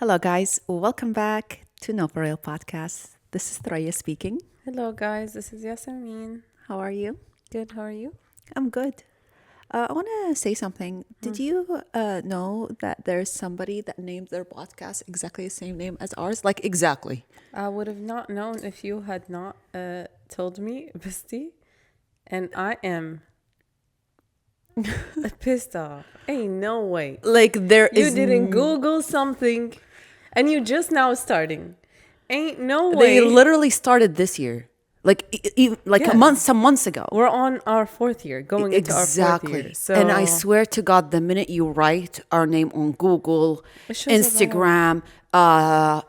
Hello, guys. Welcome back to No For Real podcast. This is Throya speaking. Hello, guys. This is Yasamin. How are you? Good. How are you? I'm good. I want to say something. Did you know that there's somebody that named their podcast exactly the same name as ours? Like, exactly. I would have not known if you had not told me, Bestie. And I am pissed off. Ain't no way. Like, there You is. didn't Google something and you just now starting. Ain't no They way. literally started this year. Like, Yeah. some months ago. We're on our fourth year, going into our fourth year. So And I swear to God, the minute you write our name on Google, It shows up Instagram,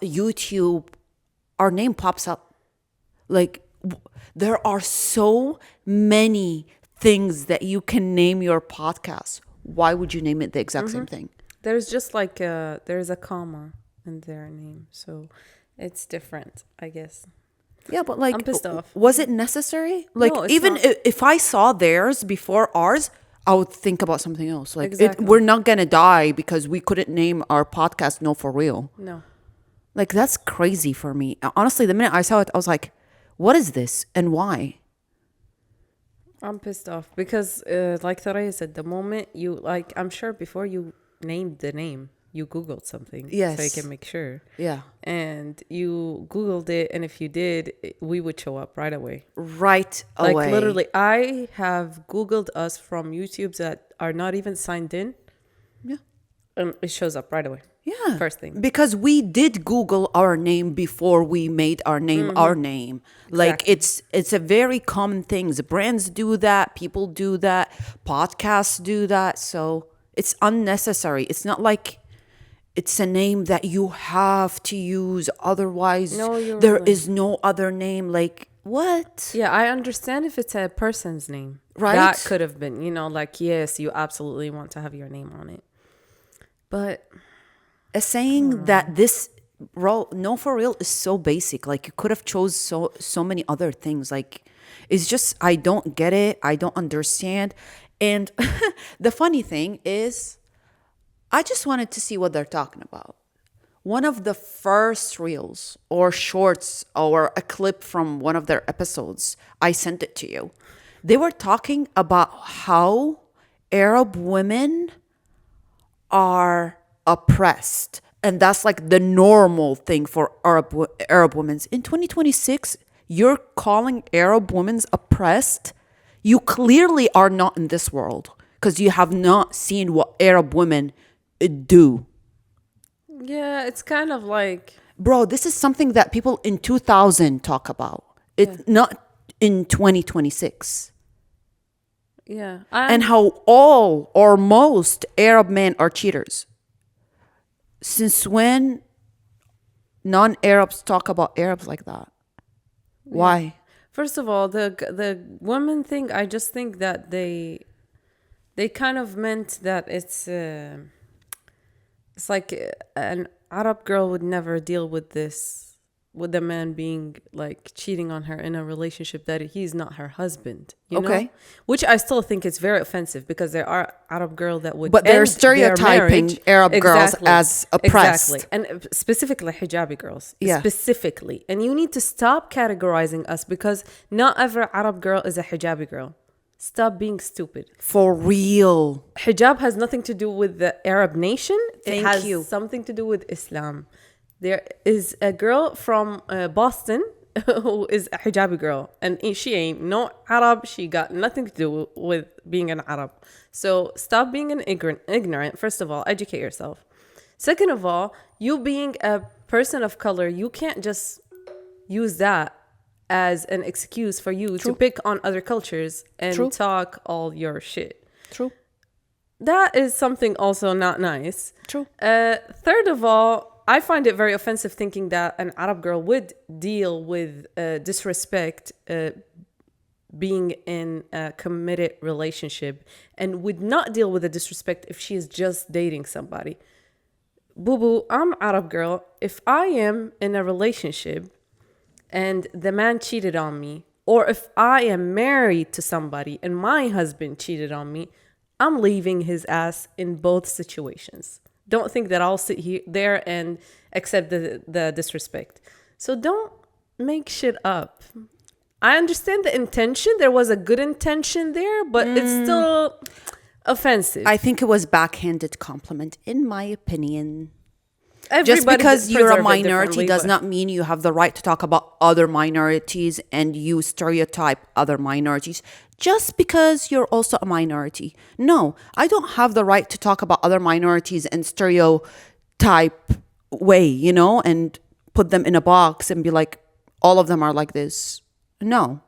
YouTube, our name pops up. Like, there are so many things that you can name your podcast. Why would you name it the exact same thing? there's just like there's a comma in their name. So it's different, I guess. Yeah, but like, I'm pissed off. was it necessary? Like, No, it's even not. if I saw theirs before ours, I would think about something else. Like, Exactly. we're not gonna die because we couldn't name our podcast "No For Real." No. Like, that's crazy for me. Honestly, the minute I saw it, I was like, "What is this and why?" I'm pissed off because, like Thoraya said, the moment you, like, I'm sure before you named the name, you Googled something. So you Yes. can make sure. Yeah, And you Googled it. And if you did, we would show up right away. right Like, away. literally, I have Googled us from YouTubes that are not even signed in. Yeah. And it shows up right away. Yeah. First thing. Because we did Google our name before we made our name our name. Like, Exactly. it's a very common thing. The brands do that, people do that, podcasts do that. So it's unnecessary. It's not like it's a name that you have to use. Otherwise, No, you're there right. is no other name. Like, what? Yeah, I understand if it's a person's name. Right? That could have been, like, yes, you absolutely want to have your name on it. But Saying that this role, No For Real, is so basic. Like, you could have chose so many other things. Like, it's just, I don't get it. I don't understand. And the funny thing is, I just wanted to see what they're talking about. One of the first reels or shorts or a clip from one of their episodes, I sent it to you. They were talking about how Arab women are oppressed, and that's like the normal thing for Arab women. In 2026, you're calling Arab women oppressed? You clearly are not in this world because you have not seen what Arab women do. yeah, it's kind of like, Bro, this is something that people in 2000 talk about. It's not in 2026. yeah. And how all or most Arab men are cheaters. Since when non-Arabs talk about Arabs like that? Why? First of all, the woman thing, I just think that they kind of meant that it's like an Arab girl would never deal with this, with the man being like cheating on her in a relationship that he's not her husband. You know? Okay. Which I still think is very offensive because there are Arab girls that would But they're end their stereotyping marriage. Arab girls Exactly. as oppressed. Exactly. And specifically hijabi girls. Yeah. Specifically. And you need to stop categorizing us because not every Arab girl is a hijabi girl. Stop being stupid. For real. Hijab has nothing to do with the Arab nation. Thank it has you. something to do with Islam. There is a girl from Boston who is a hijabi girl, and she ain't no Arab. She got nothing to do with being an Arab. So stop being an ignorant. First of all, educate yourself. Second of all, you being a person of color, you can't just use that as an excuse for you to pick on other cultures and True. talk all your shit. True. That is something also not nice. True. Third of all, I find it very offensive thinking that an Arab girl would deal with disrespect being in a committed relationship and would not deal with the disrespect if she is just dating somebody. Boo boo, I'm Arab girl. If I am in a relationship and the man cheated on me, or if I am married to somebody and my husband cheated on me, I'm leaving his ass in both situations. Don't think that I'll sit there and accept the disrespect. So don't make shit up. I understand the intention. There was a good intention there, but it's still offensive. I think it was backhanded compliment, in my opinion. Everybody Just because you're a preserve it minority differently, does but- not mean you have the right to talk about other minorities and you stereotype other minorities. Just because you're also a minority. No, I don't have the right to talk about other minorities in stereotype way, and put them in a box and be like, all of them are like this. No,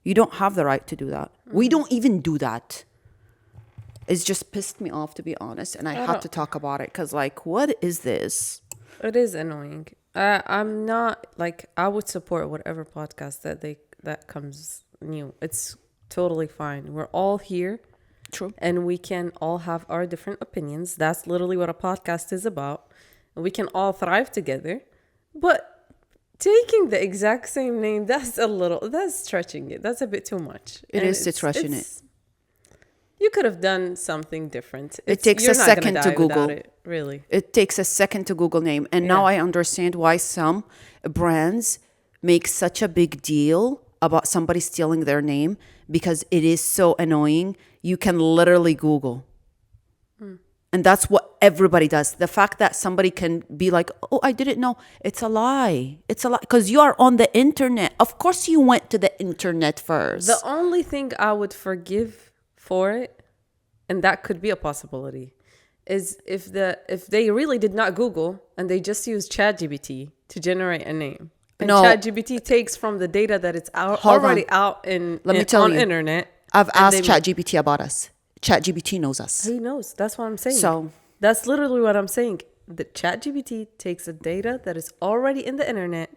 you don't have the right to do that. We don't even do that. It's just pissed me off, to be honest, and I had to talk about it because, like, what is this? It is annoying. I'm not like, I would support whatever podcast that comes new. It's totally fine. We're all here. True. And we can all have our different opinions. That's literally what a podcast is about. And we can all thrive together. But taking the exact same name, that's stretching it. That's a bit too much. It is stretching it. You could have done something different. It takes you're a not second gonna to die Google. without it, really. It takes a second to Google name. And now I understand why some brands make such a big deal about somebody stealing their name, because it is so annoying. You can literally Google. And that's what everybody does. The fact that somebody can be like, oh, I didn't know. It's a lie. It's a lie. Because you are on the internet. Of course you went to the internet first. The only thing I would forgive for it, and that could be a possibility, is if they really did not Google and they just use ChatGPT to generate a name. And No. ChatGPT takes from the data that it's already out on internet. I've and asked ChatGPT about us. ChatGPT knows us. He knows. That's what I'm saying. So that's literally what I'm saying. The ChatGPT takes the data that is already in the internet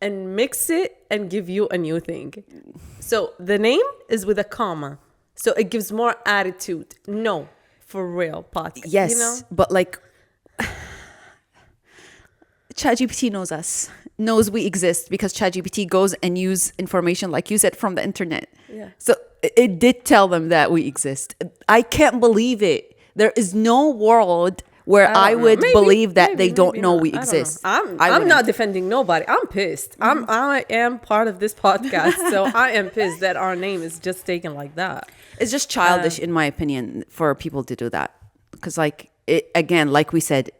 and mix it and give you a new thing. So the name is with a comma. So it gives more attitude. No, for real, podcast. yes, You know? but like ChatGPT knows us, knows we exist, because ChatGPT goes and use information, like you said, from the internet. Yeah. So it did tell them that we exist. I can't believe it. There is no world where I would believe that they don't know we exist. I'm not defending nobody. I'm pissed. I am part of this podcast, so I am pissed that our name is just taken like that. It's just childish, in my opinion, for people to do that. Because, like, again, like we said,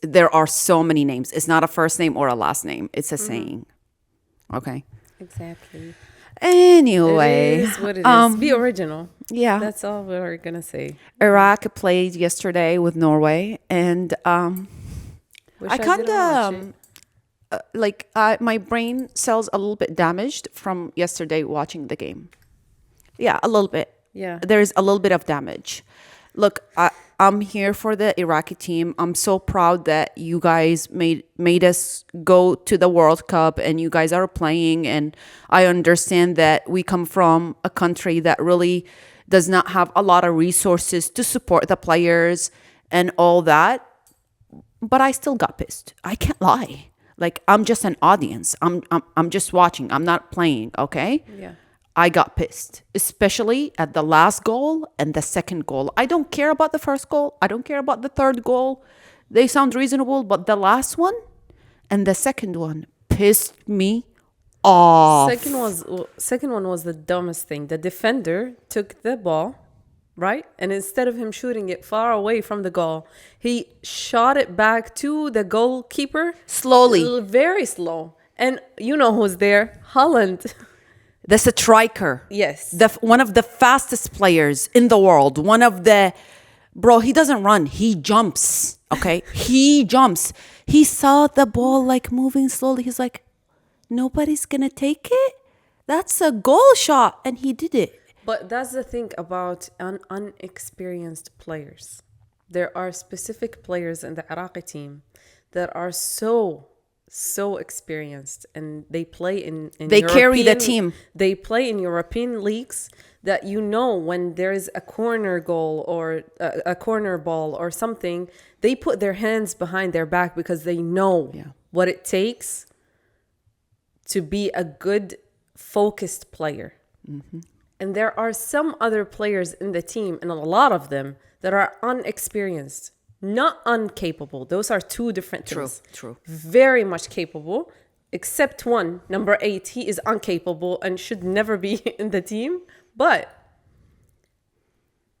there are so many names. It's not a first name or a last name. It's a saying. Okay. Exactly. Anyway, It is what it is. Be original. Yeah. That's all we're gonna say. Iraq played yesterday with Norway, and Wish I kind didn't watch it. of my brain cells a little bit damaged from yesterday watching the game. Yeah, a little bit. Yeah. There's a little bit of damage. Look, I'm here for the Iraqi team. I'm so proud that you guys made us go to the World Cup and you guys are playing. And I understand that we come from a country that really does not have a lot of resources to support the players and all that. But I still got pissed. I can't lie. Like, I'm just an audience. I'm just watching. I'm not playing, okay? Yeah. I got pissed, especially at the last goal and the second goal. I don't care about the first goal. I don't care about the third goal. They sound reasonable, but the last one and the second one pissed me off. Second one was the dumbest thing. The defender took the ball, right? And instead of him shooting it far away from the goal, he shot it back to the goalkeeper. Slowly. Very slow. And you know who's there? Holland. The striker. Yes. One of the fastest players in the world. Bro, he doesn't run. He jumps. Okay? He jumps. He saw the ball like moving slowly. He's like, nobody's gonna take it? That's a goal shot. And he did it. But that's the thing about unexperienced players. There are specific players in the Iraqi team that are so experienced, and they play in they carry the team. They play in European leagues that, you know, when there is a corner goal or a corner ball or something, they put their hands behind their back because they know what it takes to be a good focused player. Mm-hmm. And there are some other players in the team, and a lot of them, that are unexperienced. not incapable. Those are two different things. True. Very much capable, except one, number 8. He is incapable and should never be in the team. But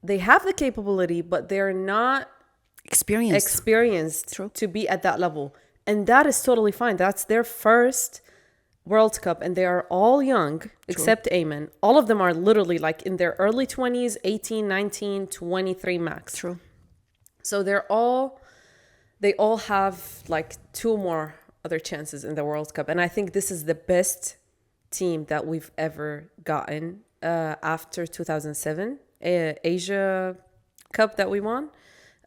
they have the capability, but they're not experienced to be at that level. And that is totally fine. That's their first World Cup, and they are all young, except Ayman. All of them are literally like in their early 20s, 18, 19, 23 max. True. So they all have like 2 more other chances in the World Cup. And I think this is the best team that we've ever gotten after 2007 Asia Cup that we won.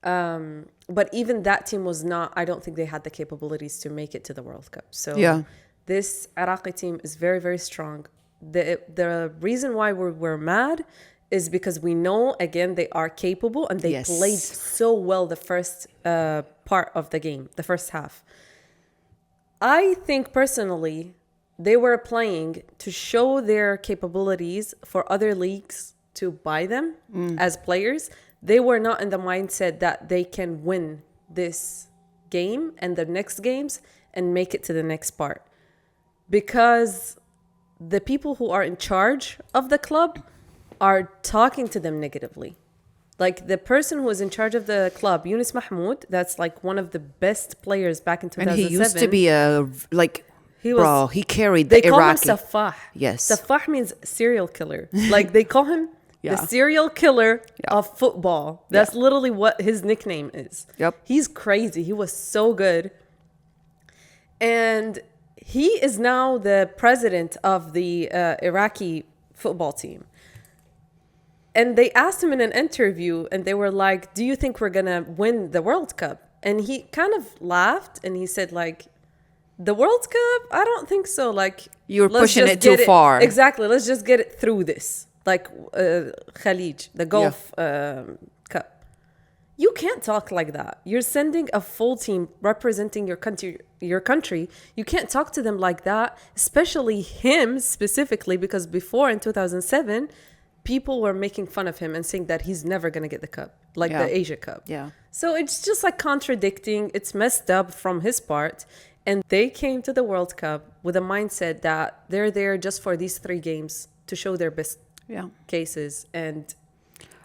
But even that team was not, I don't think they had the capabilities to make it to the World Cup. So this Iraqi team is very, very strong. The reason why we're mad is because we know, again, they are capable and they played so well the first part of the game, the first half. I think personally, they were playing to show their capabilities for other leagues to buy them as players. They were not in the mindset that they can win this game and the next games and make it to the next part. Because the people who are in charge of the club are talking to them negatively. Like the person who is in charge of the club, Yunus Mahmoud, that's like one of the best players back in 2007. And he used to be he carried the They call him Iraqi. Safah. Yes. Safah means serial killer. Like they call him the serial killer of football. That's literally what his nickname is. Yep. He's crazy. He was so good. And he is now the president of the Iraqi football team. And they asked him in an interview and they were like, do you think we're going to win the World Cup? And he kind of laughed and he said like, the World Cup? I don't think so. Like you're pushing it too far. Exactly. Let's just get it through this. Like Khalij, the Gulf Cup. You can't talk like that. You're sending a full team representing your country. You can't talk to them like that, especially him specifically, because before in 2007, people were making fun of him and saying that he's never going to get the cup, like the Asia Cup. Yeah. So it's just like contradicting. It's messed up from his part. And they came to the World Cup with a mindset that they're there just for these 3 games to show their best cases and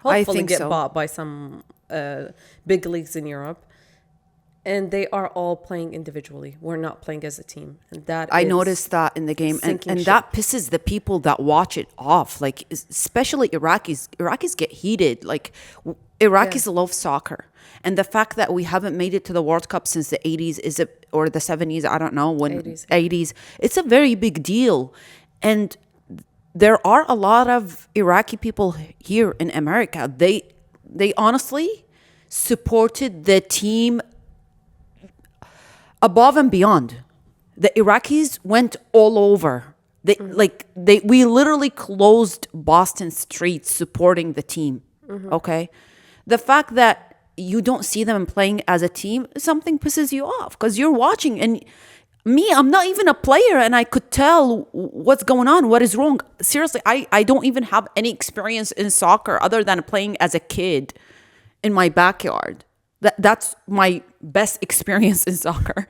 hopefully get bought by some big leagues in Europe. And they are all playing individually. We're not playing as a team. And that I noticed that in the game. And that pisses the people that watch it off. Like, especially Iraqis. Iraqis get heated. Like, Iraqis love soccer. And the fact that we haven't made it to the World Cup since the 80s or the 70s, I don't know, when 80s, it's a very big deal. And there are a lot of Iraqi people here in America. They honestly supported the team above and beyond. The Iraqis went all over. We literally closed Boston streets supporting the team. Okay, the fact that you don't see them playing as a team, something pisses you off because you're watching. And me, I'm not even a player, and I could tell what's going on, what is wrong. Seriously, I don't even have any experience in soccer other than playing as a kid in my backyard. That's my best experience in soccer.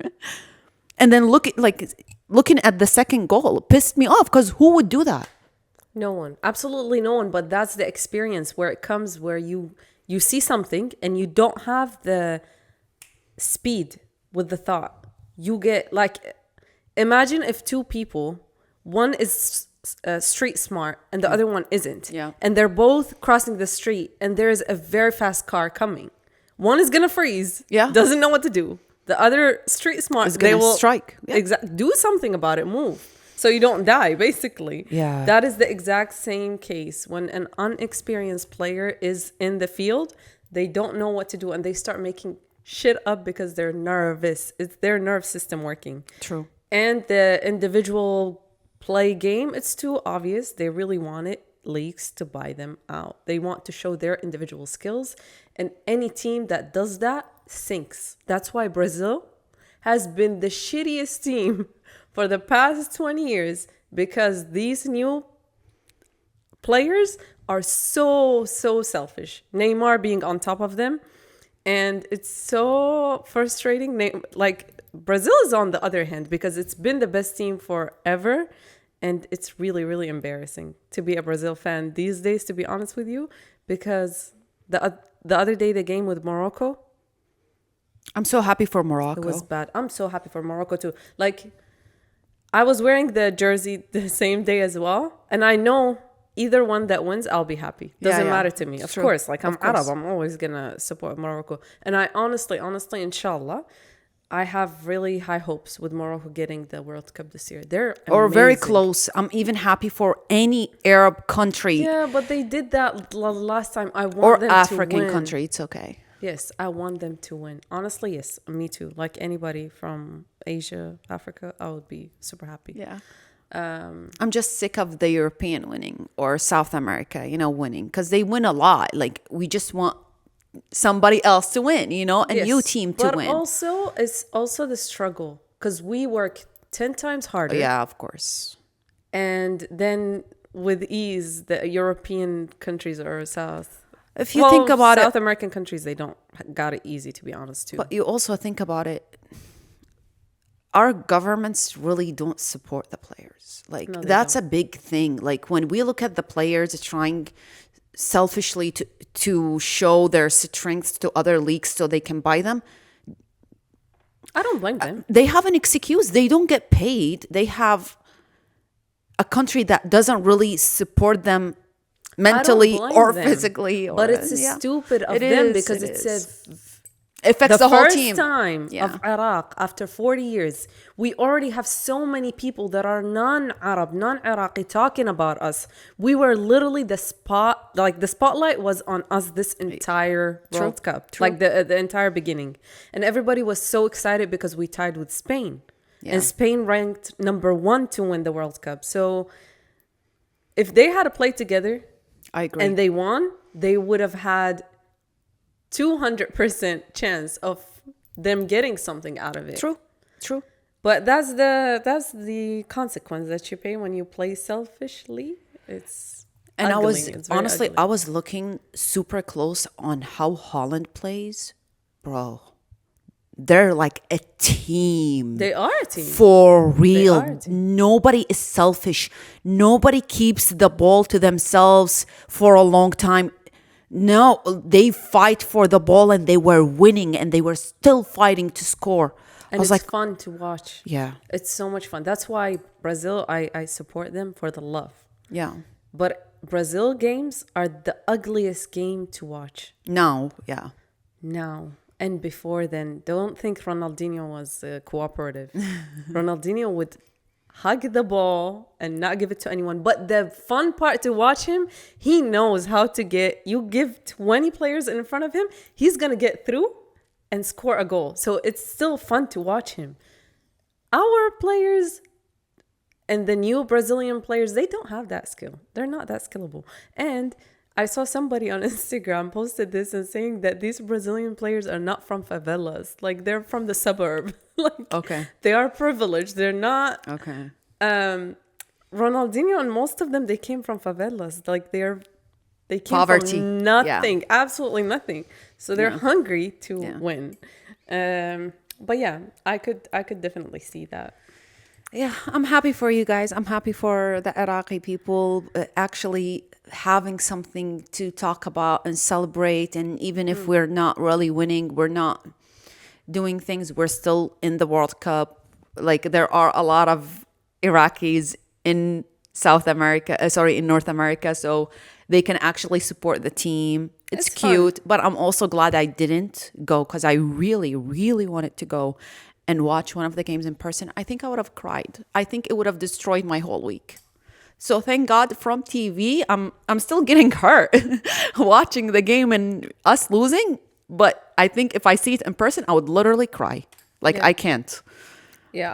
And then looking at the second goal pissed me off because who would do that? No one, absolutely no one. But that's the experience where it comes, where you see something and you don't have the speed with the thought. You get like, imagine if 2 people, one is street smart and the other one isn't. Yeah. And they're both crossing the street and there's a very fast car coming. One is going to freeze. Yeah. Doesn't know what to do. The other street smart is going to strike. Yeah. Do something about it. Move. So you don't die, basically. Yeah. That is the exact same case. When an unexperienced player is in the field, they don't know what to do and they start making shit up because they're nervous. It's their nerve system working. True. And the individual play game, it's too obvious. They really want leagues to buy them out. They want to show their individual skills. And any team that does that sinks. That's why Brazil has been the shittiest team for the past 20 years, because these new players are so selfish. Neymar being on top of them. And it's so frustrating. Like Brazil is on the other hand because it's been the best team forever. And it's really, really embarrassing to be a Brazil fan these days, to be honest with you, because the other day, the game with Morocco, I'm so happy for it Morocco. was bad. I'm so happy for Morocco too. Like, I was wearing the jersey the same day as well. And I know either one that wins, I'll be happy. Doesn't matter to me. Of True. course, like I'm Of course. Arab, I'm always gonna support Morocco. And I honestly, inshallah, I have really high hopes with Morocco getting the World Cup this year. They're Or very amazing. close. I'm even happy for any Arab country Yeah, but they did that last time. I want or them African to win. country. It's okay. Yes, I want them to win. Honestly, yes, me too. Like anybody from Asia, Africa, I would be super happy. Yeah. I'm just sick of the European winning or South America, winning because they win a lot. Like we just want somebody else to win, a new Yes, team to but win. also it's also the struggle because we work 10 times harder. Yeah, of course. And then with ease, the European countries or If you think about South it, American countries, they don't got it easy, to be honest, too. but you also think about it, our governments really don't support the players. Like No, they that's a big thing. Like when we look at the players trying selfishly to show their strengths to other leagues so they can buy them, I don't blame them. they have an excuse. They don't get paid. They have a country that doesn't really support them mentally blame or them. physically. But it's yeah. stupid of It them is, because it it is. says Affects the whole first team. time Yeah. of Iraq after 40 years, we already have so many people that are non-Arab, non-Iraqi talking about us. We were literally the spotlight was on us this entire World Cup, like the entire beginning, and everybody was so excited because we tied with Spain, Yeah. and Spain ranked #1 to win the World Cup. So if they had played together I agree. and they won, they would have had 200% chance of them getting something out of it. True. But that's the consequence that you pay when you play selfishly. It's And ugly. I was It's very honestly, ugly. I was looking super close on how Holland plays, bro. They're like a team. They are a team. For are real. a team. Nobody is selfish. Nobody keeps the ball to themselves for a long time. No, they fight for the ball and they were winning and they were still fighting to score. And I was it's like, fun to watch. yeah, It's so much fun. That's why Brazil, I support them for the love. yeah. But Brazil games are the ugliest game to watch No, yeah. now. And before then, don't think Ronaldinho was cooperative. Ronaldinho would hug the ball and not give it to anyone. But the fun part to watch him, he knows how to you give 20 players in front of him, he's going to get through and score a goal. So it's still fun to watch him. Our players and the new Brazilian players, they don't have that skill. They're not that skillable. And I saw somebody on Instagram posted this and saying that these Brazilian players are not from favelas. Like they're from the suburb. Like Okay. they are privileged. They're not. Okay. Ronaldinho and most of them, they came from favelas. Like they came Poverty. from nothing, absolutely nothing. So they're hungry to win. But yeah, I could definitely see that. Yeah, I'm happy for you guys. I'm happy for the Iraqi people actually having something to talk about and celebrate. And even if we're not really winning, we're not doing things, we're still in the World Cup. Like there are a lot of Iraqis in in North America, so they can actually support the team. It's cute, but I'm also glad I didn't go because I really, really wanted to go and watch one of the games in person. I think I would have cried. I think it would have destroyed my whole week. So thank God from TV, I'm still getting hurt watching the game and us losing. But I think if I see it in person, I would literally cry. Like I can't. Yeah,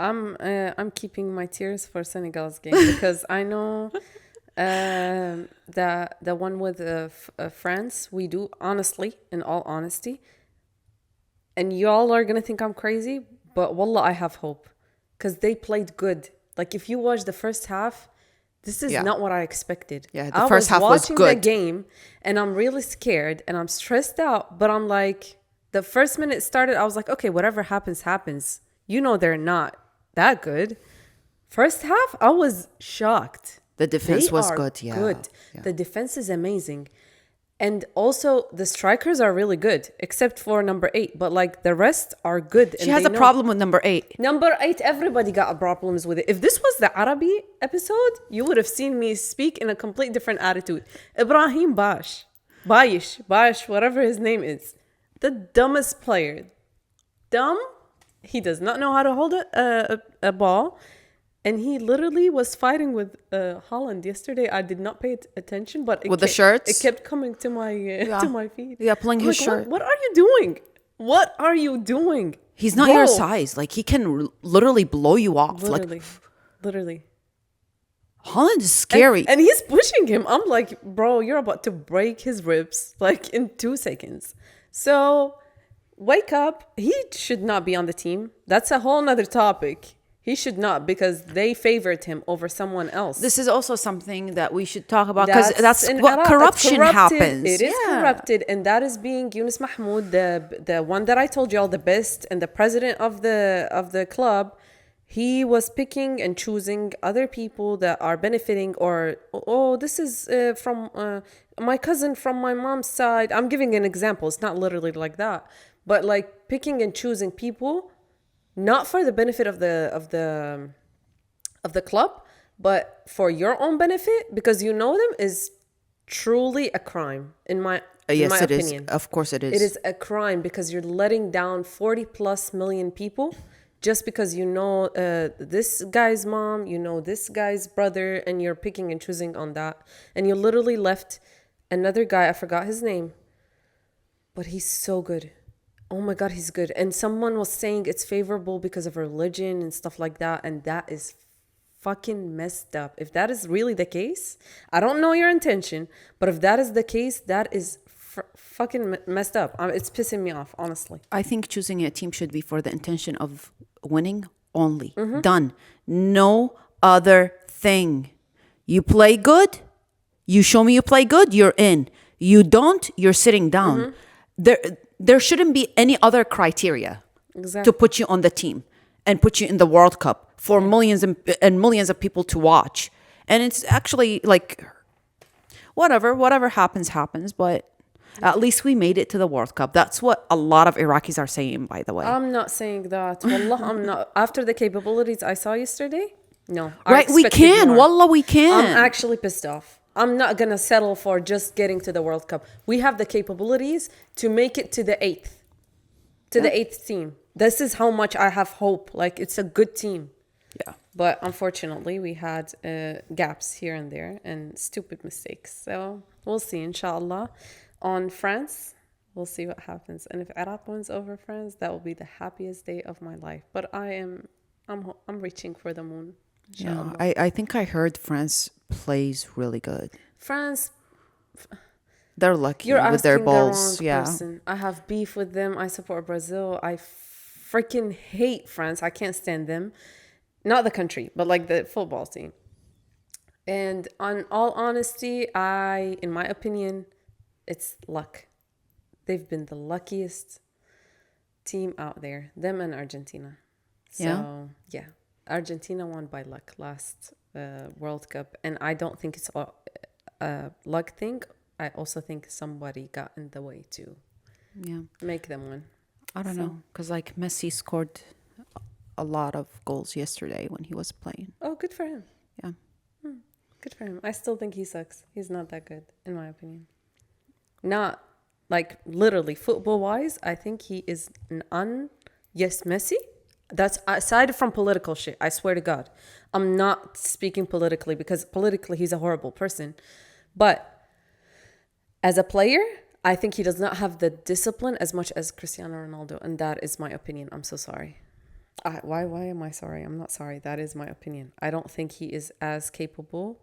I'm keeping my tears for Senegal's game because I know the one with France, we do, honestly, in all honesty. And y'all are going to think I'm crazy, but wallah, I have hope because they played good. Like if you watch the first half, this is not what I expected. Yeah, the first half was watching good. the game and I'm really scared and I'm stressed out, but I'm like, The first minute started, I was like, okay, whatever happens, happens. You know, they're not that good. First half, I was shocked. The defense They was are good. Yeah. good. Yeah. The defense is amazing. And also, the strikers are really good, except for number 8. But like the rest are good. She has a problem with number 8. Number 8, everybody got problems with it. If this was the Arabi episode, you would have seen me speak in a complete different attitude. Ibrahim Bash, whatever his name is. The dumbest player. Dumb. He does not know how to hold a ball. And he literally was fighting with Holland yesterday. I did not pay attention, but With the shirts? it kept coming to my to my feed. Yeah, pulling his shirt. What are you doing? What are you doing? He's not Bro. your size. Like, he can literally blow you off. Literally, Like, literally. Holland is scary. And he's pushing him. I'm like, bro, you're about to break his ribs like in 2 seconds. So wake up. He should not be on the team. That's a whole nother topic. He should not, because they favored him over someone else. This is also something that we should talk about, because that's in what Iraq. corruption It's corrupted. happens. It is corrupted, and that is being Yunus Mahmoud, the one that I told you all, the best, and the president of the club. He was picking and choosing other people that are benefiting, or this is from my cousin from my mom's side. I'm giving an example. It's not literally like that, but like picking and choosing people. Not for the benefit of the club, but for your own benefit, because you know them, is truly a crime in my Yes, it opinion. is. Of course it is. It is a crime, because you're letting down 40 plus million people just because you know this guy's mom, you know this guy's brother, and you're picking and choosing on that. And you literally left another guy, I forgot his name, but he's so good. Oh my God, he's good. And someone was saying it's favorable because of religion and stuff like that. And that is fucking messed up. If that is really the case, I don't know your intention, but if that is the case, that is fucking messed up. It's pissing me off, honestly. I think choosing a team should be for the intention of winning only. Mm-hmm. Done. No other thing. You play good, you show me you play good, you're in. You don't, you're sitting down. There shouldn't be any other criteria to put you on the team and put you in the World Cup for millions and millions of people to watch. And it's actually like, whatever happens, but at least we made it to the World Cup. That's what a lot of Iraqis are saying, by the way. I'm not saying that. Wallah, I'm not. After the capabilities I saw yesterday, no. Right, we can. Wallah, we can. I'm actually pissed off. I'm not going to settle for just getting to the World Cup. We have the capabilities to make it to the 8th. To the 8th team. This is how much I have hope. Like, it's a good team. Yeah. But unfortunately, we had gaps here and there and stupid mistakes. So we'll see, inshallah. On France, we'll see what happens. And if Iraq wins over France, that will be the happiest day of my life. But I'm reaching for the moon. Yeah, I think I heard France plays really good. France, they're lucky you're with their asking the balls. wrong Yeah. person. I have beef with them. I support Brazil. I freaking hate France. I can't stand them. Not the country, but like the football team. And on all honesty, in my opinion, it's luck. They've been the luckiest team out there. Them and Argentina. So, yeah. Argentina won by luck last World Cup. And I don't think it's a luck thing. I also think somebody got in the way to make them win. I don't know. Because like Messi scored a lot of goals yesterday when he was playing. Oh, good for him. Yeah. Good for him. I still think he sucks. He's not that good, in my opinion. Not like literally football wise. I think he is yes, Messi. That's aside from political shit. I swear to God, I'm not speaking politically because politically he's a horrible person. But as a player, I think he does not have the discipline as much as Cristiano Ronaldo. And that is my opinion. I'm so sorry. Why am I sorry? I'm not sorry. That is my opinion. I don't think he is as capable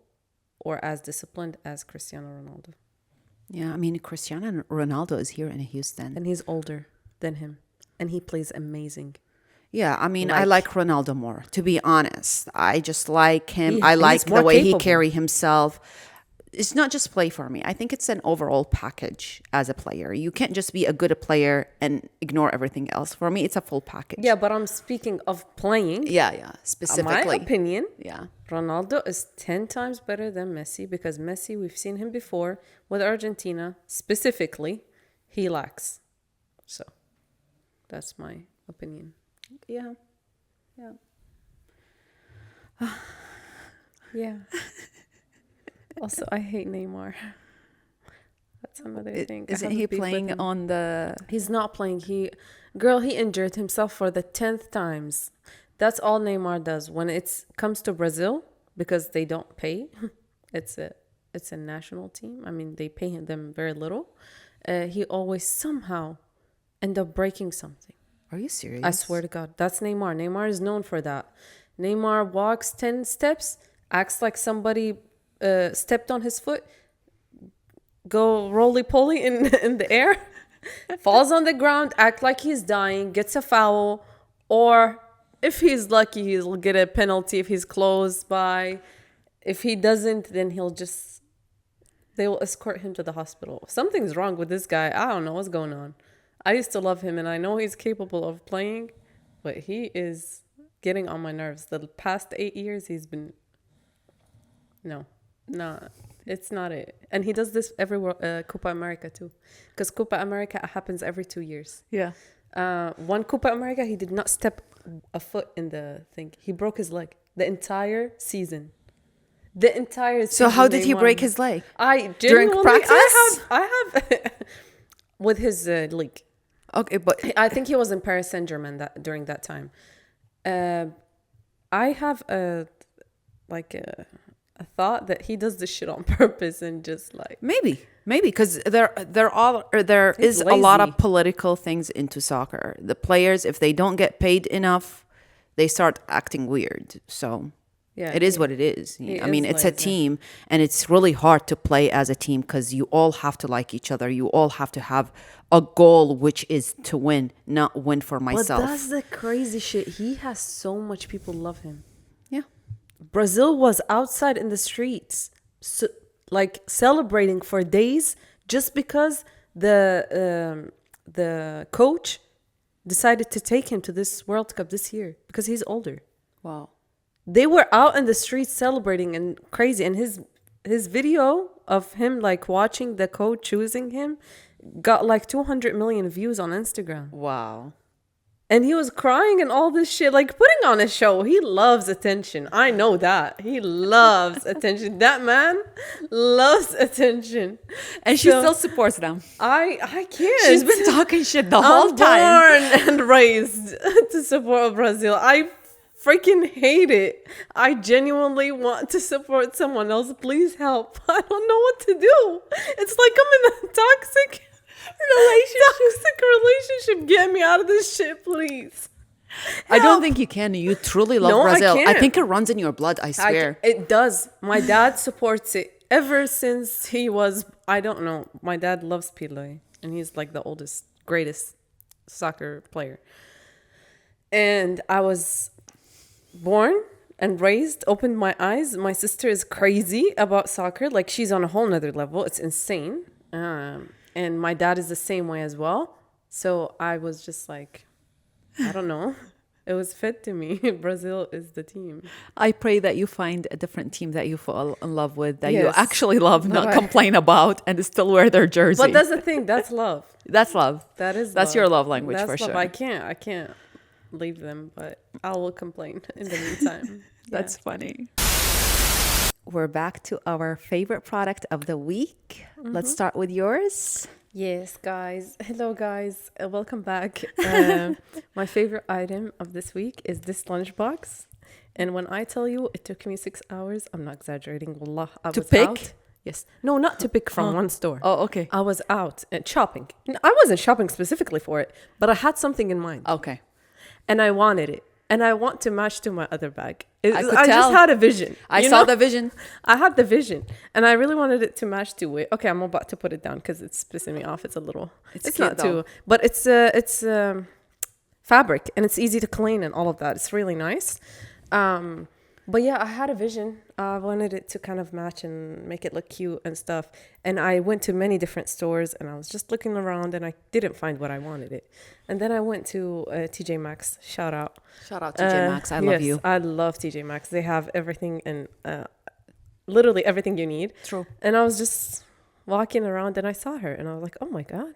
or as disciplined as Cristiano Ronaldo. Yeah, I mean, Cristiano Ronaldo is here in Houston. And he's older than him. And he plays amazing. Yeah, I mean, I like Ronaldo more, to be honest. I just like him. I like more the way capable. he carry himself. it's not just play for me. I think it's an overall package as a player. You can't just be a good player and ignore everything else. For me, it's a full package. Yeah, but I'm speaking of playing. Yeah, specifically. My opinion, Yeah. Ronaldo is 10 times better than Messi because Messi, we've seen him before with Argentina, specifically, he lacks. So that's my opinion. Yeah. Yeah. Also, I hate Neymar. That's another thing. Isn't he playing on the... He's not playing. He injured himself for the 10th times. That's all Neymar does. When it comes to Brazil, because they don't pay, it's a national team. I mean, they pay them very little. He always somehow end up breaking something. Are you serious? I swear to God. That's Neymar. Neymar is known for that. Neymar walks 10 steps, acts like somebody stepped on his foot, go roly-poly in the air, falls on the ground, act like he's dying, gets a foul, or if he's lucky, he'll get a penalty if he's close by. If he doesn't, then they will escort him to the hospital. Something's wrong with this guy. I don't know what's going on. I used to love him, and I know he's capable of playing, but he is getting on my nerves. The past 8 years, he's been... No, it's not it. And he does this everywhere, Copa America too. Because Copa America happens every 2 years. Yeah. One Copa America, he did not step a foot in the thing. He broke his leg the entire season. So how did he break his leg? During practice? I have with his league. Okay, but I think he was in Paris Saint-Germain during that time. I have a thought that he does this shit on purpose and just like maybe because there is a lot of political things into soccer. The players, if they don't get paid enough, they start acting weird. So yeah, it is what it is. I mean, it's a lazy. team, and it's really hard to play as a team because you all have to like each other. You all have to have a goal, which is to win, not win for myself. But that's the crazy shit. He has so much people love him. Yeah. Brazil was outside in the streets, like celebrating for days just because the coach decided to take him to this World Cup this year because he's older. Wow. They were out in the streets celebrating and crazy. And his video of him like watching the coach choosing him got like 200 million views on Instagram. Wow. And he was crying and all this shit, like putting on a show. He loves attention. I know that. He loves attention. That man loves attention. And she still supports them. I can't. She's been talking shit the whole time. I'm born and raised to support Brazil. I freaking hate it. I genuinely want to support someone else. Please help. I don't know what to do. It's like I'm in a toxic relationship. Get me out of this shit, please. I don't think you can. You truly love Brazil. I think it runs in your blood, I swear. It does. My dad supports it ever since he was, I don't know. My dad loves Pele, and he's like the oldest, greatest soccer player. And I was born and raised, opened my eyes. My sister is crazy about soccer. Like, she's on a whole nother level. It's insane. And my dad is the same way as well. So I was just like, I don't know. It was fed to me. Brazil is the team. I pray that you find a different team that you fall in love with, that you Yes. actually love, not complain about, and still wear their jersey. But that's the thing. That's love. That's love. That's love. Your love language. That's for love. sure. I can't leave them, but I will complain in the meantime. That's funny. We're back to our favorite product of the week. Let's start with yours. Yes, guys. Hello, guys. Welcome back. My favorite item of this week is this lunchbox. And when I tell you it took me 6 hours, I'm not exaggerating. Wallah, I was pick? out. Yes. No, not to pick from one store. Oh, okay. I was out shopping. I wasn't shopping specifically for it, but I had something in mind. Okay. And I wanted it. And I want to match to my other bag. I could just tell. had a vision. I saw the vision. I had the vision. And I really wanted it to match to it. Okay, I'm about to put it down because it's pissing me off. It's a little... It's cute, not though. too... But it's fabric. And it's easy to clean and all of that. It's really nice. But yeah, I had a vision. I wanted it to kind of match and make it look cute and stuff. And I went to many different stores and I was just looking around and I didn't find what I wanted it. And then I went to TJ Maxx. Shout out. Shout out to J Max. I love you. I love TJ Maxx. They have everything and literally everything you need. True. And I was just walking around and I saw her and I was like, oh my God.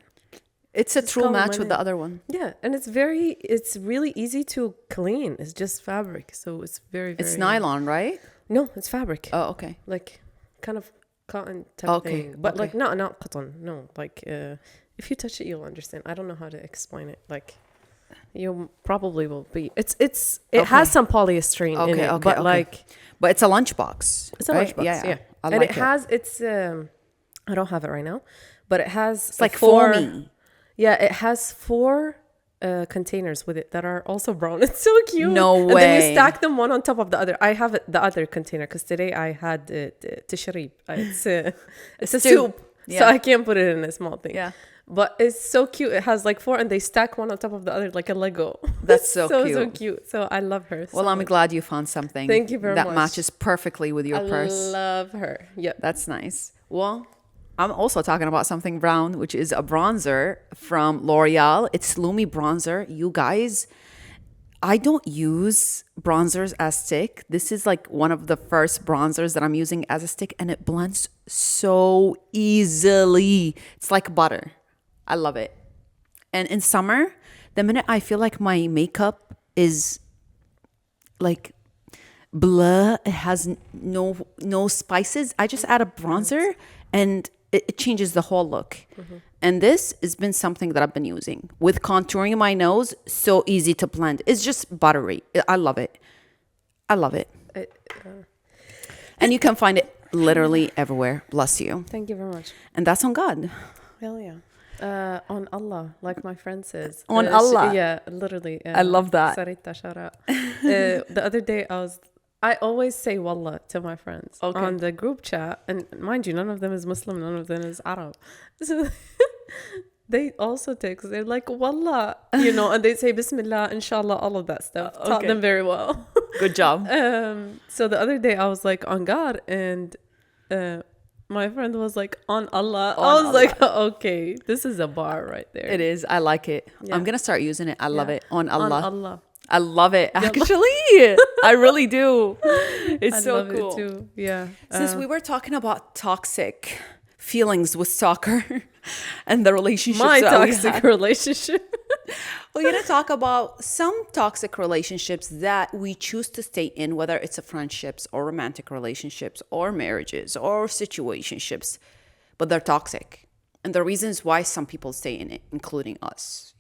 It's a true calling match my with the name. other one. Yeah. And it's really easy to clean. It's just fabric. So it's very, very. It's nylon, right? No, it's fabric. Oh, okay. Like kind of cotton type Okay, thing. But okay. like not cotton. No, like if you touch it, you'll understand. I don't know how to explain it. Like you probably will be. It Okay. has some polyester in Okay, it, okay, but okay. like But it's a lunchbox. it's a right? lunchbox. Yeah. I And like it has I don't have it right now, but it has It's like foamy. Yeah, it has 4 containers with it that are also brown. It's so cute. No And then way. you stack them one on top of the other. I have the other container because today I had tishrib. It's a Stew. soup, so Yeah. I can't put it in a small thing. Yeah. But it's so cute. It has like 4 and they stack one on top of the other like a Lego. That's so So cute. cute. So I love her. Well, so I'm much. glad you found something Thank you very that much. matches perfectly with your I purse. love her. Yep. That's nice. Well, I'm also talking about something brown, which is a bronzer from L'Oreal. It's Lumi bronzer. You guys, I don't use bronzers as stick. This is like one of the first bronzers that I'm using as a stick, and it blends so easily. It's like butter. I love it. And in summer, the minute I feel like my makeup is like blah, it has no spices, I just add a bronzer and it changes the whole look. And this has been something that I've been using with contouring my nose. So easy to blend. It's just buttery. I love it. I love it. And you can find it literally everywhere. Bless you. Thank you very much. And that's on God. Hell yeah. On Allah, like my friend says. On Allah? Yeah, literally. I love that. Sarita, shout out. The other day, I always say wallah to my friends on the group chat. And mind you, none of them is Muslim, none of them is Arab. So they also text. They're like, wallah, and they say Bismillah, inshallah, all of that stuff. Taught them very well. Good job. So the other day, I was like, on God, and my friend was like, on Allah. I was like, okay, this is a bar right there. It is. I like it. Yeah. I'm going to start using it. I love it. On Allah. On Allah. I love it. Actually, I really do. It's I so love cool. it too. Yeah. Since we were talking about toxic feelings with soccer and the relationships my that we toxic had, relationship. we're going to talk about some toxic relationships that we choose to stay in, whether it's a friendships or romantic relationships or marriages or situationships, but they're toxic. And the reasons why some people stay in it, including us,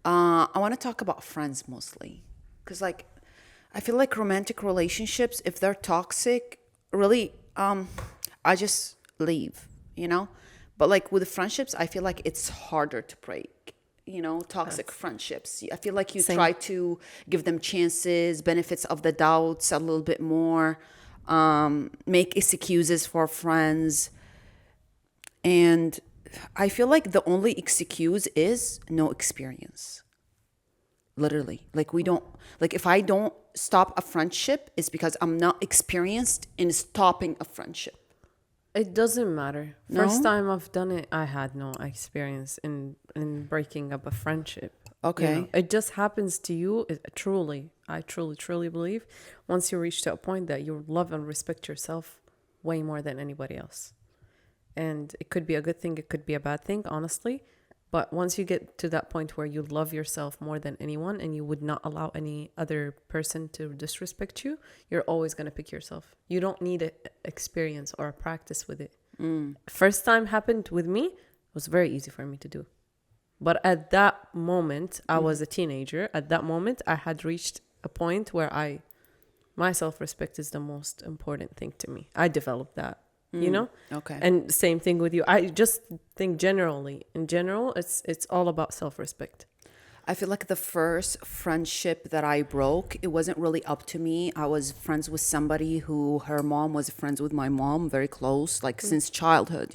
I want to talk about friends mostly because I feel like romantic relationships, if they're toxic, really, I just leave, But like with friendships, I feel like it's harder to break, toxic friendships. I feel like you Same. try to give them chances, benefits of the doubts a little bit more, make excuses for friends. And I feel like the only excuse is no experience. Literally. If I don't stop a friendship, it's because I'm not experienced in stopping a friendship. It doesn't matter. No? First time I've done it, I had no experience in breaking up a friendship. Okay. It just happens to you. I truly believe once you reach to a point that you love and respect yourself way more than anybody else. And it could be a good thing, it could be a bad thing, honestly. But once you get to that point where you love yourself more than anyone and you would not allow any other person to disrespect you, you're always going to pick yourself. You don't need an experience or a practice with it. First time happened with me, it was very easy for me to do. But at that moment, I was a teenager. At that moment, I had reached a point where my self-respect is the most important thing to me. I developed that. Okay. And same thing with you. I just think in general it's all about self-respect. I feel like the first friendship that I broke, it wasn't really up to me. I was friends with somebody who her mom was friends with my mom, very close, since childhood,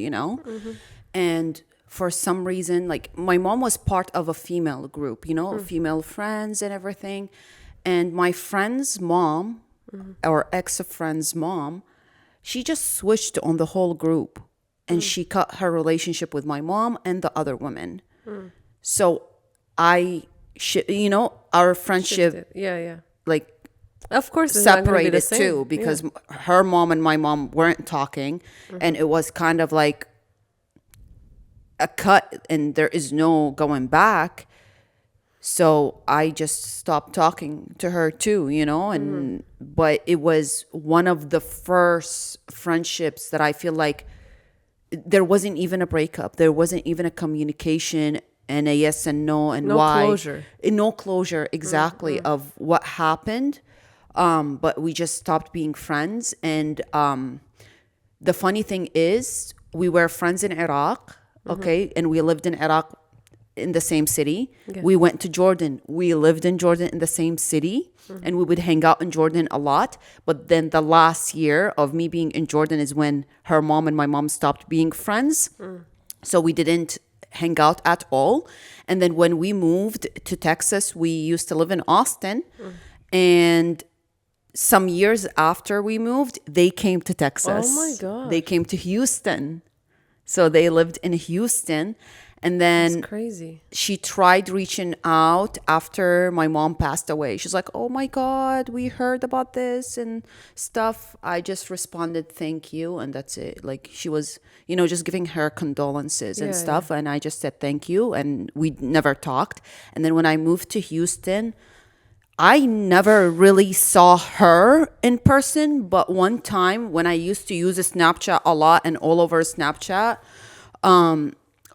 And for some reason, my mom was part of a female group, female friends and everything. And my friend's mom our ex-friend's mom, she just switched on the whole group, and she cut her relationship with my mom and the other women. So our friendship Shifted. Yeah. like Of course, it's not gonna be the separated same. too, because her mom and my mom weren't talking, and it was kind of like a cut, and there is no going back. So I just stopped talking to her too, and but it was one of the first friendships that I feel like there wasn't even a breakup, there wasn't even a communication and a yes and no and No why. closure. No closure exactly of what happened. But we just stopped being friends. And the funny thing is, we were friends in Iraq, okay, and we lived in Iraq in the same city. We went to Jordan. We lived in Jordan in the same city, and we would hang out in Jordan a lot. But then the last year of me being in Jordan is when her mom and my mom stopped being friends. So we didn't hang out at all. And then when we moved to Texas, we used to live in Austin. And some years after we moved, they came to Texas. Oh my gosh. They came to Houston. So they lived in Houston. And then It's crazy. she tried reaching out after my mom passed away. She's like, oh my God, we heard about this and stuff. I just responded, thank you. And that's it. Like, she was, just giving her condolences and stuff. And I just said, thank you. And we never talked. And then when I moved to Houston, I never really saw her in person. But one time when I used to use Snapchat a lot and all over Snapchat,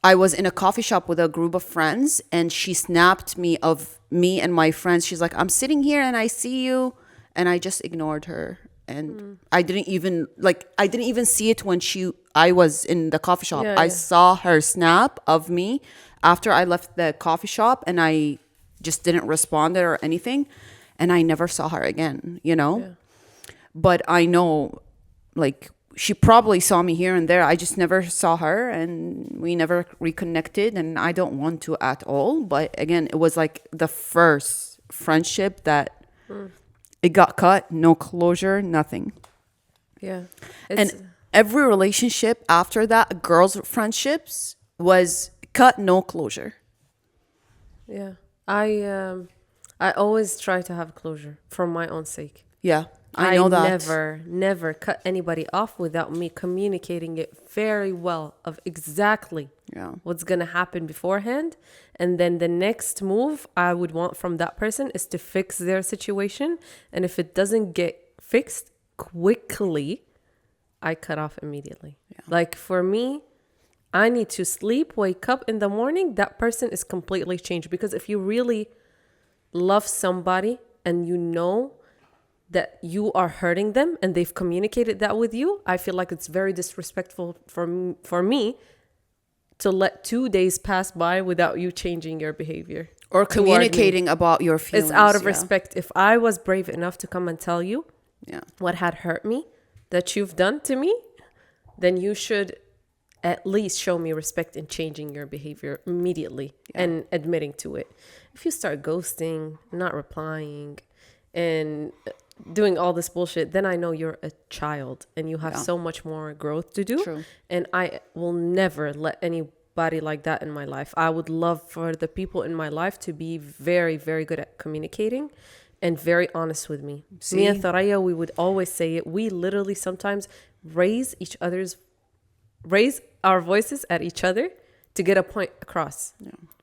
I was in a coffee shop with a group of friends, and she snapped me of me and my friends. She's like, I'm sitting here and I see you. And I just ignored her. And I didn't even see it when I was in the coffee shop. I saw her snap of me after I left the coffee shop, and I just didn't respond or anything. And I never saw her again, But I know, like, she probably saw me here and there. I just never saw her, and we never reconnected, and I don't want to at all. But again, it was like the first friendship that it got cut, no closure, nothing. Yeah. And every relationship after that, girls' friendships, was cut, no closure. Yeah. I always try to have closure for my own sake. Yeah, I know that. Never cut anybody off without me communicating it very well of exactly what's going to happen beforehand. And then the next move I would want from that person is to fix their situation. And if it doesn't get fixed quickly, I cut off immediately. Yeah. Like, for me, I need to sleep, wake up in the morning, that person is completely changed. Because if you really love somebody and you know that you are hurting them and they've communicated that with you, I feel like it's very disrespectful for me to let 2 days pass by without you changing your behavior. Or communicating about your feelings. It's out of respect. If I was brave enough to come and tell you what had hurt me, that you've done to me, then you should at least show me respect in changing your behavior immediately and admitting to it. If you start ghosting, not replying, and doing all this bullshit, then I know you're a child and you have so much more growth to do. True. And I will never let anybody like that in my life. I would love for the people in my life to be very, very good at communicating and very honest with me. See? Me and Thoraya, we would always say it. We literally sometimes raise our voices at each other to get a point across.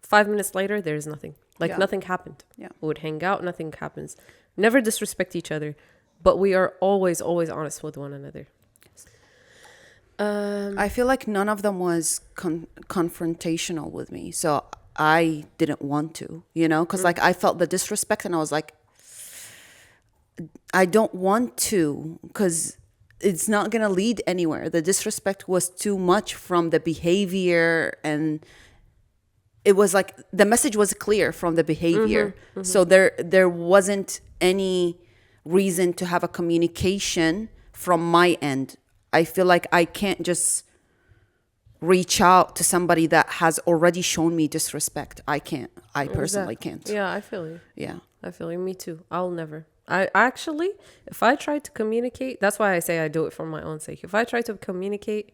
5 minutes later, there's nothing. Like nothing happened. We would hang out, nothing happens. Never disrespect each other, but we are always, always honest with one another. I feel like none of them was confrontational with me, so I didn't want to, because like I felt the disrespect, and I was like, I don't want to, because it's not gonna lead anywhere. The disrespect was too much from the behavior, and it was like the message was clear from the behavior. So there wasn't any reason to have a communication from my end. I feel like I can't just reach out to somebody that has already shown me disrespect. I can't. I personally can't. Yeah, I feel you. Yeah. I feel you. Me too. I'll never. I actually, if I try to communicate, that's why I say I do it for my own sake. If I try to communicate,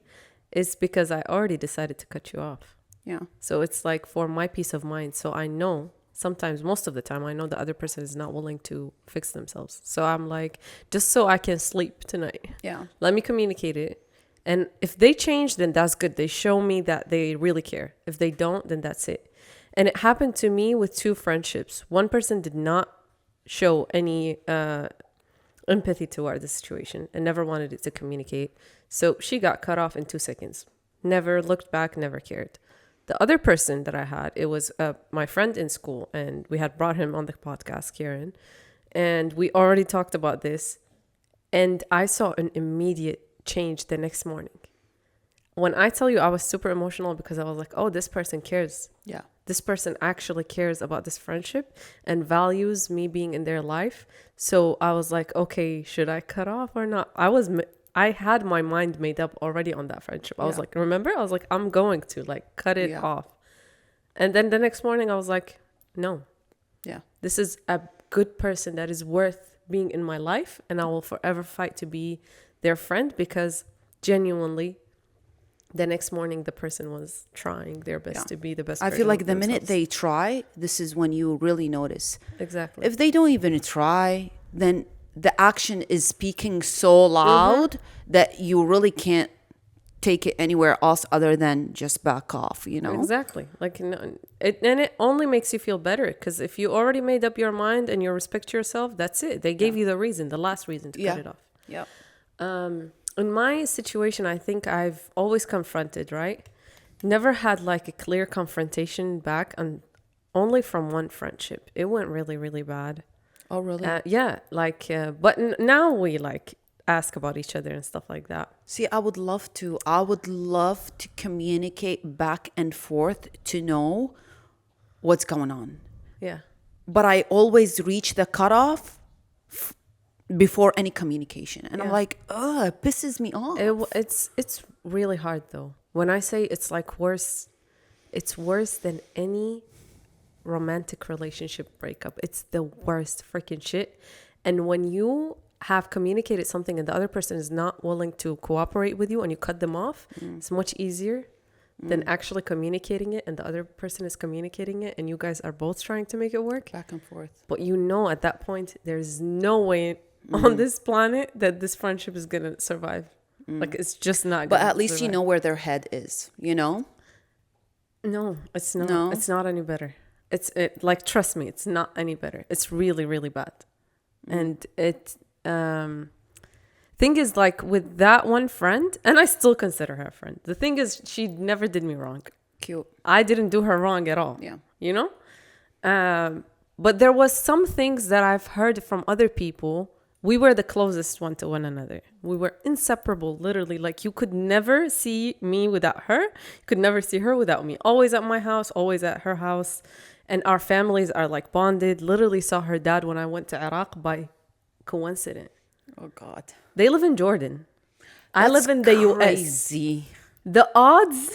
it's because I already decided to cut you off. Yeah. So it's like for my peace of mind. So I know sometimes, most of the time, I know the other person is not willing to fix themselves. So I'm like, just so I can sleep tonight, Yeah. let me communicate it. And if they change, then that's good. They show me that they really care. If they don't, then that's it. And it happened to me with 2 friendships. One person did not show any empathy toward the situation and never wanted it to communicate. So she got cut off in 2 seconds. Never looked back, never cared. The other person that I had, it was my friend in school, and we had brought him on the podcast, Kieran, and we already talked about this, and I saw an immediate change the next morning. When I tell you I was super emotional because I was like, oh, this person cares. Yeah. This person actually cares about this friendship and values me being in their life. So I was like, okay, should I cut off or not? I had my mind made up already on that friendship. I was like, remember? I was like, I'm going to like cut it off. And then the next morning I was like, no. Yeah. This is a good person that is worth being in my life, and I will forever fight to be their friend, because genuinely the next morning the person was trying their best to be the best I version feel like of the minute themselves. they try, this is when you really notice. Exactly. If they don't even try, then the action is speaking so loud that you really can't take it anywhere else other than just back off, you know? Exactly. Like, it only makes you feel better, because if you already made up your mind and you respect yourself, that's it. They gave you the reason, the last reason to cut it off. Yeah. In my situation, I think I've always confronted, right? Never had like a clear confrontation back, and only from one friendship. It went really, really bad. Oh, really? Yeah, like, but now we like ask about each other and stuff like that. See, I would love to. I would love to communicate back and forth to know what's going on. Yeah. But I always reach the cutoff before any communication. And I'm like, ugh, it pisses me off. It's really hard though. When I say it's like worse, it's worse than any romantic relationship breakup. It's the worst freaking shit. And when you have communicated something and the other person is not willing to cooperate with you and you cut them off, it's much easier than actually communicating it, and the other person is communicating it and you guys are both trying to make it work. Back and forth. But you know at that point there's no way on this planet that this friendship is gonna survive. Like, it's just not But gonna at least you survive. know where their head is, you know? No, it's not. No? It's not any better. Like, trust me, it's not any better. It's really, really bad. And thing is, like, with that one friend, and I still consider her a friend. The thing is, she never did me wrong. Cute. I didn't do her wrong at all. Yeah. You know? But there was some things that I've heard from other people. We were the closest one to one another. We were inseparable, literally. Like, you could never see me without her. You could never see her without me. Always at my house, always at her house. And our families are like bonded. Literally saw her dad when I went to Iraq by coincidence. Oh, God. They live in Jordan. I live in the US. Crazy. The odds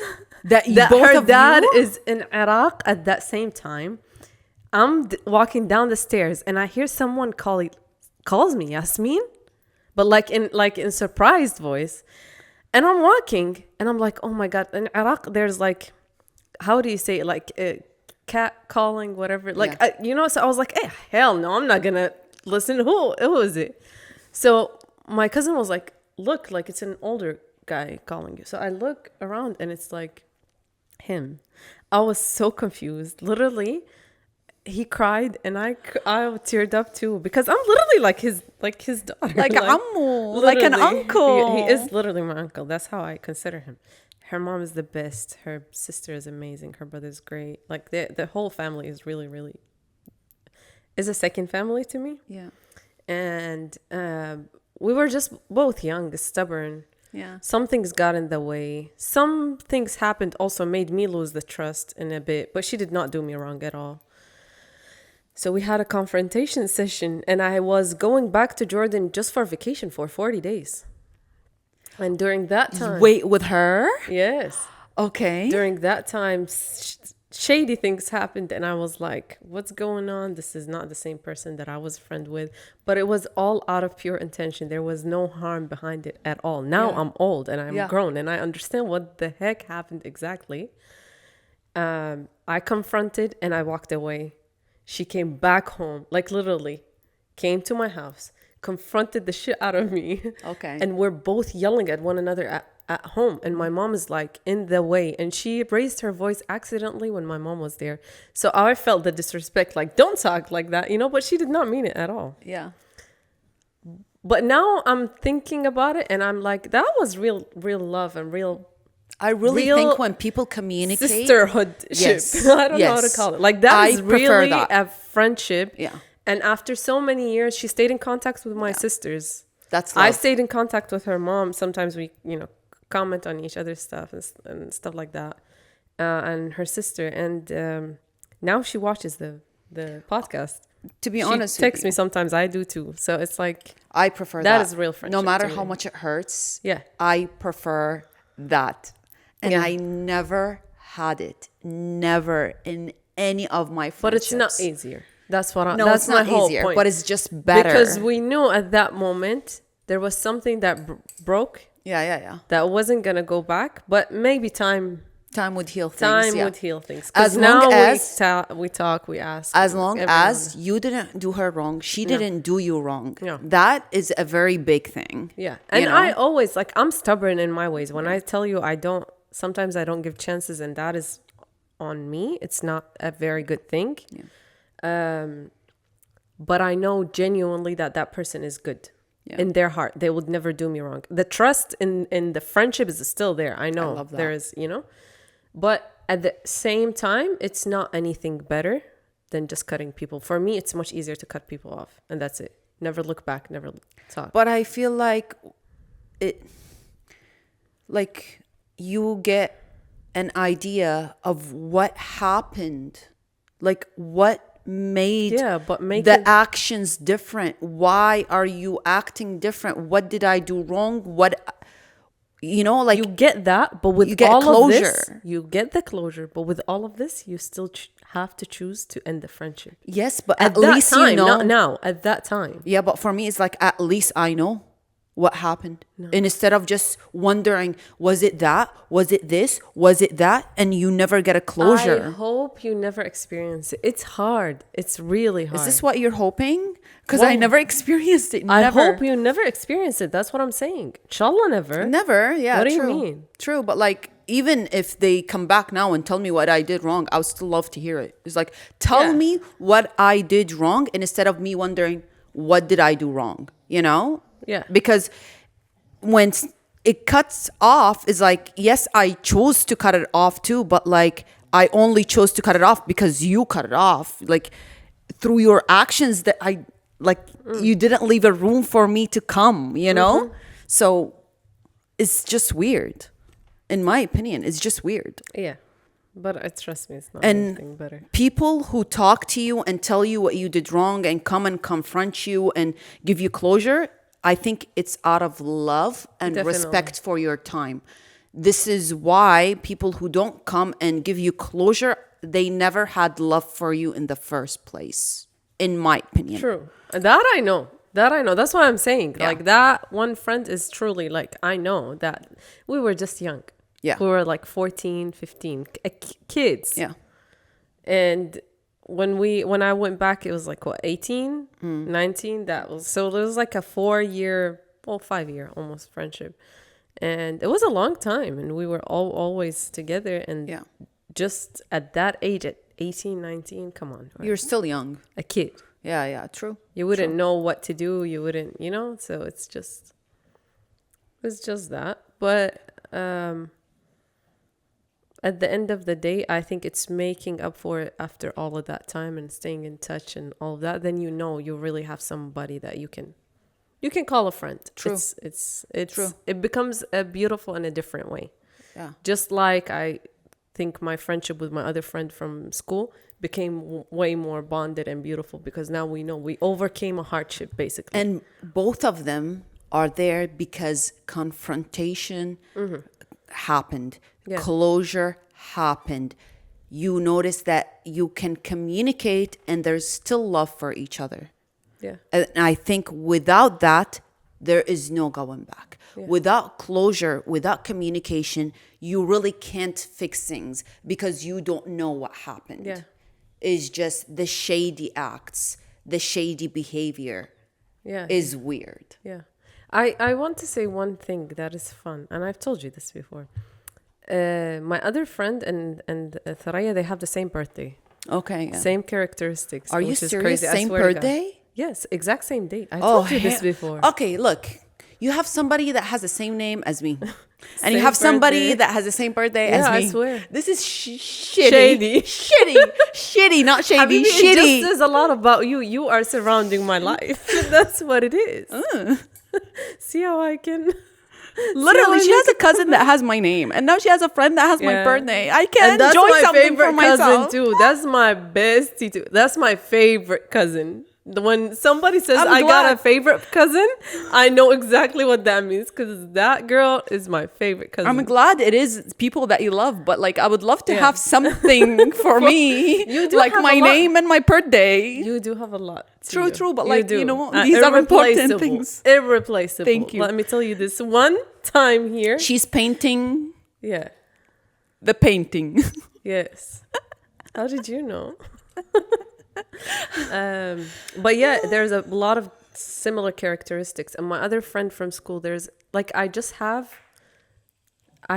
That both her of dad you? is in Iraq at that same time. I'm walking down the stairs and I hear someone calls me Yasmin, but like in surprised voice. And I'm walking and I'm like, oh my God. In Iraq, there's like, how do you say it? Like cat calling, whatever. Like, you know, so I was like, hey, hell no, I'm not going to listen. Who is it? So my cousin was like, look, like it's an older guy calling you. So I look around and it's like him. I was so confused. Literally, he cried and I teared up too, because I'm literally like his daughter. Like ammu, like an literally. uncle. He is literally my uncle. That's how I consider him. Her mom is the best. Her sister is amazing. Her brother's great. Like the whole family is really, really is a second family to me. Yeah. And we were just both young, stubborn. Yeah. Some things got in the way. Some things happened also made me lose the trust in a bit, but she did not do me wrong at all. So we had a confrontation session and I was going back to Jordan just for vacation for 40 days. And during that time... Wait, with her? Yes. Okay. During that time, shady things happened, and I was like, what's going on? This is not the same person that I was a friend with. But it was all out of pure intention. There was no harm behind it at all. Now Yeah. I'm old and I'm Yeah. grown and I understand what the heck happened exactly. I confronted and I walked away. She came back home, like literally came to my house, confronted the shit out of me. Okay. And we're both yelling at one another at home. And my mom is like in the way. And she raised her voice accidentally when my mom was there. So I felt the disrespect, like, don't talk like that, but she did not mean it at all. Yeah. But now I'm thinking about it and I'm like, that was real love and real I really real think when people communicate, sisterhood. Yes, I don't know how to yes. call it. Like that I is prefer really that. a friendship. Yeah. And after so many years, she stayed in contact with my sisters. That's I love. stayed in contact with her mom. Sometimes we, comment on each other's stuff and stuff like that. And her sister. And now she watches the podcast. To be She honest with texts you, me sometimes. I do too. So it's like, I prefer that that. is real friendship No matter to how me. much it hurts, Yeah. I prefer that. And Yeah. I never had it. Never in any of my friendships. But it's not easier. That's what No, that's it's not my whole easier, point. but it's just better. Because we knew at that moment there was something that broke yeah. that wasn't gonna go back, but maybe time Time would heal things. time yeah. would heal things. As Because long now as- we talk, we ask. As long everyone. as you didn't do her wrong, she didn't do you wrong. No. That is a very big thing. Yeah, and you know? I always I'm stubborn in my ways. When I tell you sometimes I don't give chances, and that is on me. It's not a very good thing. But I know genuinely that person is good. Yeah. In their heart, they would never do me wrong. The trust in the friendship is still there. I know love that. there is, but at the same time, it's not anything better than just cutting people. For me, it's much easier to cut people off, and that's it. Never look back, never talk. But I feel like you get an idea of what happened, like what made but make the it, actions different. Why are you acting different? What did I do wrong? Like you get that, but with you get all closure. of this, you get the closure. But with all of this, you still have to choose to end the friendship. Yes, but At at that least time, you know. not now. At that time, Yeah, but for me, it's like at least I know what happened. And instead of just wondering, was it that? Was it this? Was it that? And you never get a closure. I hope you never experience it. It's hard. It's really hard. Is this what you're hoping? Because I Well, never experienced it. I Never. hope you never experience it. That's what I'm saying. Inshallah, never. Never. Yeah. What do you true. mean? True. But like, even if they come back now and tell me what I did wrong, I would still love to hear it. It's like, tell Yeah. me what I did wrong, and instead of me wondering, what did I do wrong? Yeah. Because when it cuts off, is like, yes, I chose to cut it off too, but like, I only chose to cut it off because you cut it off. Like, through your actions that you didn't leave a room for me to come, So it's just weird. In my opinion, it's just weird. Yeah. But trust me, it's not And anything better. people who talk to you and tell you what you did wrong and come and confront you and give you closure, I think it's out of love and Definitely. respect for your time. This is why people who don't come and give you closure, they never had love for you in the first place, in my opinion. True. That I know. That's what I'm saying. Yeah. Like that one friend is truly like, I know that we were just young. Yeah. We were like 14, 15 kids. Yeah. And when I went back, it was like 18, 19. So it was like a 5-year almost friendship. And it was a long time, and we were always together. And Yeah. just at that age, at 18, 19, come on. Right? You're still young. A kid. Yeah, true. You wouldn't know what to do. You wouldn't, so it's just that. But at the end of the day, I think it's making up for it after all of that time and staying in touch and all of that. Then you really have somebody that you can call a friend. True. It's True. It becomes a beautiful in a different way. Yeah. Just like I think my friendship with my other friend from school became way more bonded and beautiful because now we know we overcame a hardship basically. And both of them are there because confrontation happened. Yeah. Closure happened. you notice that you can communicate and there's still love for each other. Yeah. And I think without that, there is no going back. Yeah. Without closure, without communication, you really can't fix things because you don't know what happened. Yeah. It's just the shady acts, the shady behavior Yeah. is weird. Yeah. I want to say one thing that is fun, and I've told you this before. My other friend and Tharaya, they have the same birthday. Okay. Yeah. Same characteristics. Are you which is serious? crazy. I Same swear to God. birthday? Yes, exact same date. I told you this before. Okay, look. You have somebody that has the same name as me. And you Same have somebody birthday. that has the same birthday as Yeah, me. I swear. This is shitty. Shady. Shitty, not shady. Habibi, it Shitty. just says a lot about you. You are surrounding my life. That's what it is. See how I can... Literally, she has a cousin that has my name. And now she has a friend that has my Yeah. birthday. I can't And that's enjoy my something favorite for myself. cousin too. That's my bestie too. That's my favorite cousin. When somebody says I got a favorite cousin, I know exactly what that means because that girl is my favorite cousin. I'm glad it is people that you love, but like I would love to Yeah. have something for me, You do like have my a lot. name and my birthday. You do have a lot. to True, you. true, but You like, do. you know, these are important Irreplaceable. things. Irreplaceable. Thank you. Let me tell you this one time here. She's painting Yeah. the painting. Yes. How did you know? But yeah, there's a lot of similar characteristics. And my other friend from school, there's like I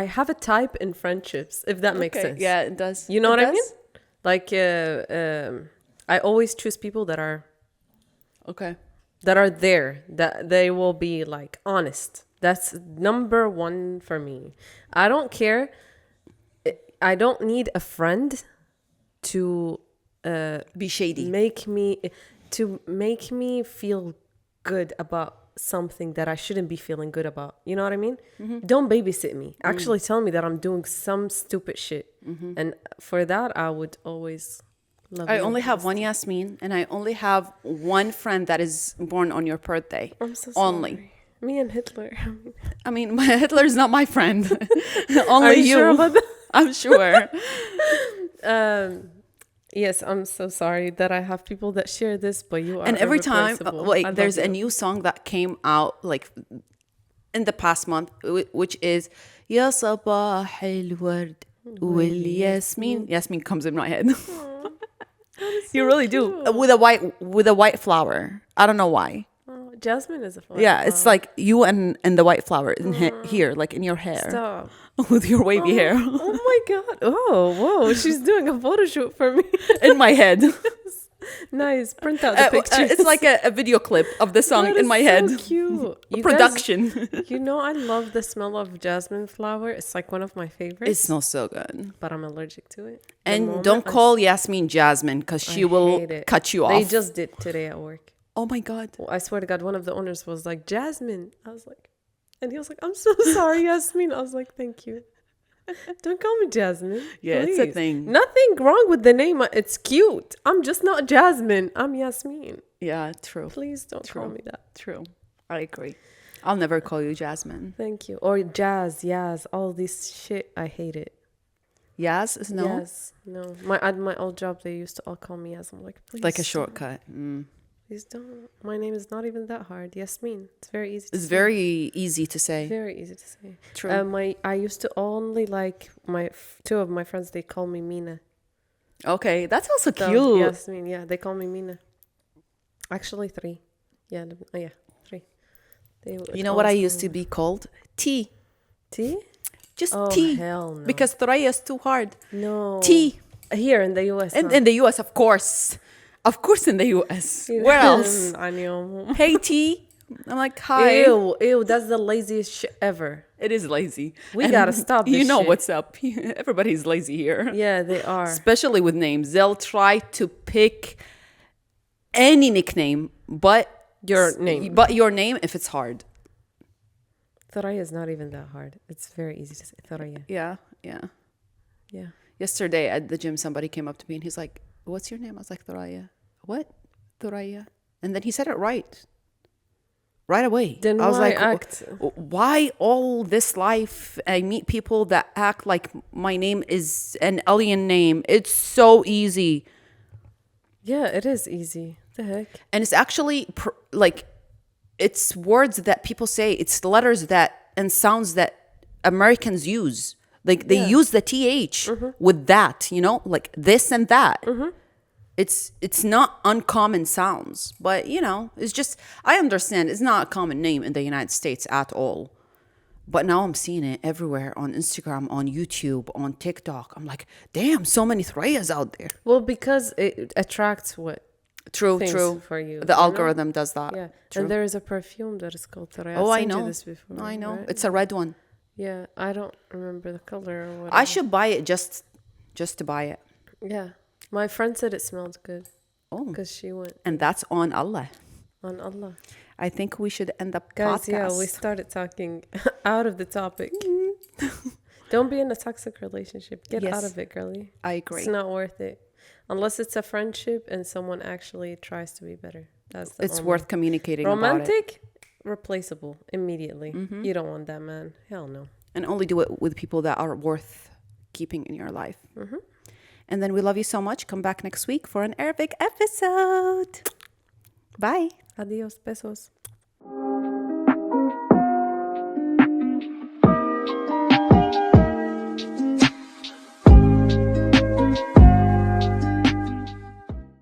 have a type in friendships, if that makes sense. Yeah, it does. You know It what I mean? does? Like I always choose people that are Okay. there, that they will be like honest. That's number one for me. I don't care. I don't need a friend to Be shady. make me feel good about something that I shouldn't be feeling good about. You know what I mean? Don't babysit me. Actually tell me that I'm doing some stupid shit. And for that, I would always love I you. only have one Yasmin, and I only have one friend that is born on your birthday. I'm so sorry. Only. Me and Hitler. I mean, Hitler is not my friend. Only Are you sure about that? I'm sure. Yes, I'm so sorry that I have people that share this, but you are And every time, irreplaceable. I love there's a you. new song that came out like in the past month, which is Ya Sabah al-Ward wal-Yasmin. Yasmin comes in my head. You really do. With a white flower. I don't know why. Oh, Jasmine is a flower. Yeah, it's like you and the white flower in here, like in your hair. Stop. With your wavy hair. Oh my god. Oh, whoa. She's doing a photo shoot for me. In my head. Nice. Print out the pictures. It's like a video clip of the song That in is my so head. cute. You Production. Guys, you know, I love the smell of jasmine flower. It's like one of my favorites. It smells so good. But I'm allergic to it. The And moment don't I call Yasmin Jasmine because she will hate it. cut you They off. just did today at work. Oh my God. I swear to God, one of the owners was like, Jasmine. I was like, and he was like, I'm so sorry, Yasmin. I was like, thank you. Don't call me Jasmine. Yeah, it's a please. thing. Nothing wrong with the name. It's cute. I'm just not Jasmine. I'm Yasmin. Yeah, true. Please don't call me that. True. I agree. I'll never call you Jasmine. Thank you. Or Jazz, Yaz, all this shit. I hate it. Yas is no? Yes. No. At my old job, they used to all call me Yaz. I'm like, please. Like a shortcut. Please don't. My name is not even that hard. Yasmin. It's very easy to It's say. very easy to say. Very easy to say. True. I used to only like two of my friends. They call me Mina. Okay, that's also So, cute. Yasmin, yeah, they call me Mina. Actually, 3. Yeah, yeah, 3. You know what I used to be called? T. T? Just Oh, T. hell no. Because Thoraya is too hard. No. T. Here in the US. And in the US, of course. Of course in the US. Where else? I know. Hey, T. I'm like, hi. Ew, that's the laziest shit ever. It is lazy. We gotta stop this You know shit. what's up. Everybody's lazy here. Yeah, they are. Especially with names. They'll try to pick any nickname, but Your name. But your name if it's hard. Thoraya is not even that hard. It's very easy to say. Thoraya. Yeah, yeah. Yeah. Yesterday at the gym, somebody came up to me and he's like, "What's your name?" I was like, "Thoraya." What? Thoraya. And then he said it right. right away. Then I was why like, act? why all this life? I meet people that act like my name is an alien name. It's so easy. Yeah, it is easy. The heck? And it's actually like, it's words that people say, it's letters that and sounds that Americans use. Like they Yeah. use the th with that, you know, like this and that. It's not uncommon sounds, but you know, it's just, I understand it's not a common name in the United States at all. But now I'm seeing it everywhere on Instagram, on YouTube, on TikTok. I'm like, damn, so many Threyas out there. Well, because it attracts what True, things true. for you. The you know? algorithm does that. Yeah, True. and there is a perfume that is called Taray. Oh, I sent you know. this before. I know. right? It's a red one. Yeah, I don't remember the color or whatever. I should buy it just to buy it. Yeah, my friend said it smelled good Oh, because she went and that's on Allah. on Allah. I think we should end up Guys, podcast. yeah, we started talking out of the topic. Don't be in a toxic relationship. Get Yes. out of it, girlie. I agree. It's not worth it. Unless it's a friendship and someone actually tries to be better. That's the It's only. worth communicating about it. Romantic, replaceable immediately. Mm-hmm. You don't want that, man. Hell no. And only do it with people that are worth keeping in your life. Mm-hmm. And then we love you so much. Come back next week for an Arabic episode. Bye. Adios, besos.